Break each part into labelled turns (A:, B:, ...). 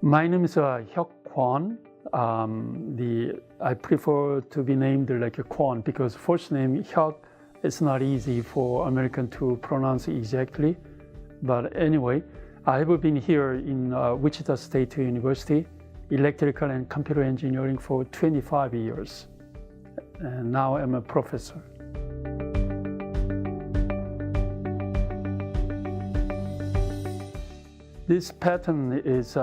A: My name is Hyuck Kwon. I prefer to be named like a Kwon because first name Hyuck is not easy for American to pronounce exactly. But anyway, I have been here in Wichita State University, electrical and computer engineering for 25 years. And now I'm a professor. This pattern is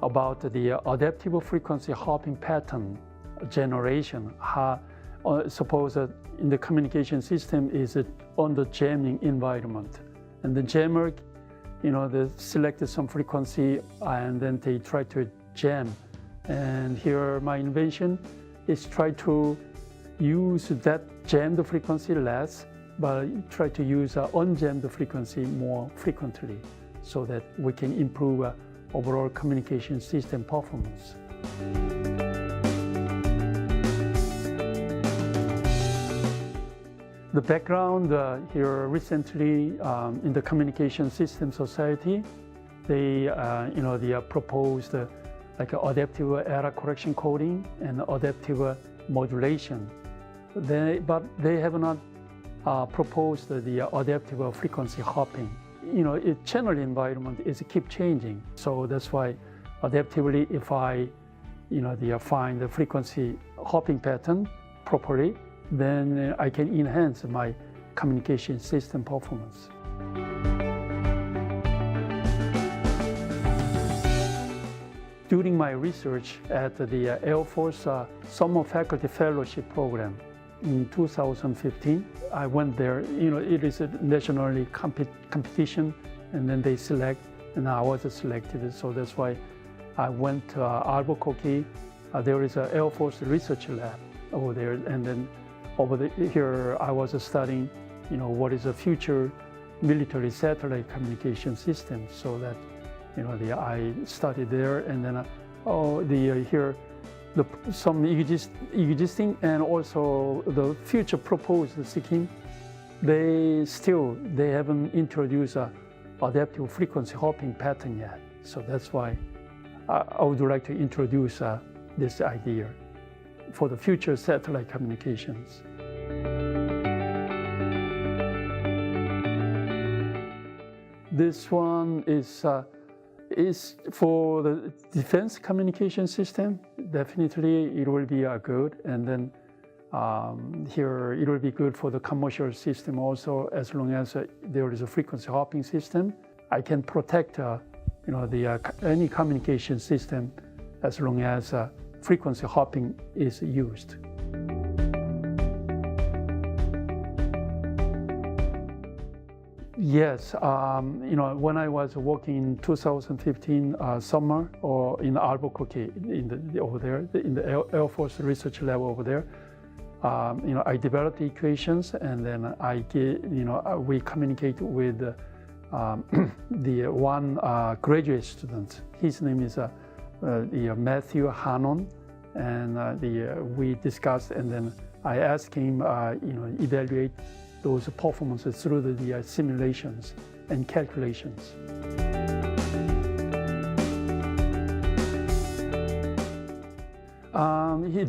A: about the adaptive frequency hopping pattern generation. Suppose in the communication system is on the jamming environment, and the jammer, they select some frequency and then they try to jam. And here my invention is try to use that jammed frequency less, but try to use unjammed frequency more frequently, so that we can improve overall communication system performance. The background here recently in the Communication System Society, they proposed like adaptive error correction coding and adaptive modulation. But they have not proposed the adaptive frequency hopping. Channel environment is keep changing, so that's why adaptively, if I find the frequency hopping pattern properly, then I can enhance my communication system performance. During my research at the Air Force Summer Faculty Fellowship Program in 2015, I went there. It is a nationally competition, and then they select, and I was selected. So that's why I went to Albuquerque. There is an Air Force research lab over there, and then here I was studying, what is a future military satellite communication system. So that, I studied there, and then some existing and also the future proposed scheme, they haven't introduced a adaptive frequency hopping pattern yet. So that's why I would like to introduce this idea for the future satellite communications. This one is for the defense communication system. Definitely it will be good, and then here it will be good for the commercial system also, as long as there is a frequency hopping system. I can protect any communication system as long as frequency hopping is used. Yes, when I was working in 2015 summer, or in Albuquerque, over there in the Air Force Research Lab over there, I developed equations, and then we communicate with the one graduate student. His name is Matthew Hannon, and we discussed, and then I asked him, evaluate those performances through the simulations and calculations.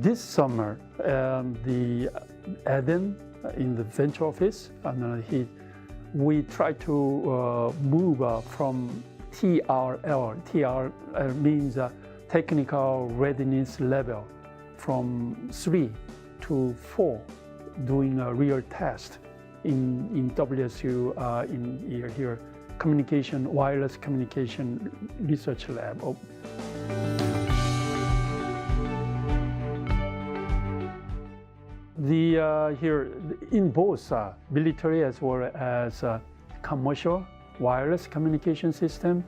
A: This summer, the Eden in the venture office, we try to move from TRL. TRL means technical readiness level, from 3 to 4, doing a real test in WSU in here wireless communication research lab. Here in both military as well as commercial wireless communication system,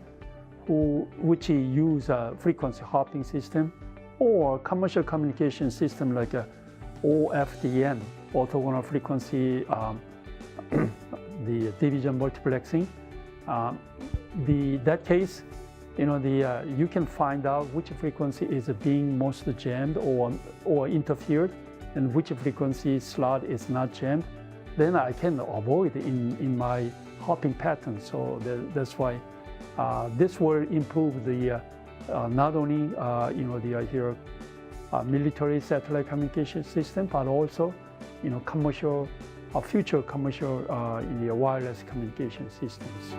A: which use a frequency hopping system, or commercial communication system like OFDM, orthogonal frequency, the division multiplexing. That case, you can find out which frequency is being most jammed or interfered, and which frequency slot is not jammed. Then I can avoid in my hopping pattern. So that's why this will improve the not only here military satellite communication system, but also commercial, future commercial wireless communication systems.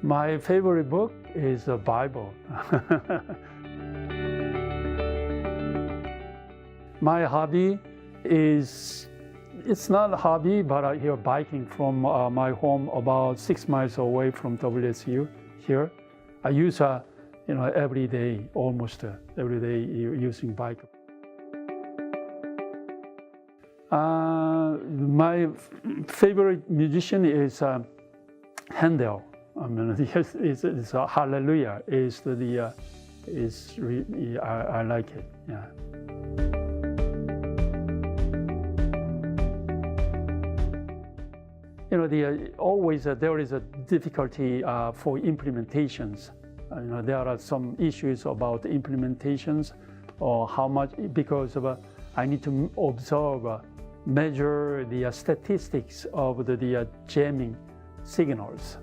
A: My favorite book is the Bible. My hobby is, it's not a hobby, but I hear biking from my home about 6 miles away from WSU here. I use every day, almost every day, using bike. My favorite musician is Handel. I mean, it's Hallelujah. I like it. Yeah. Always there is a difficulty for implementations. There are some issues about implementations, or how much, because of I need to observe, measure the statistics of the jamming signals.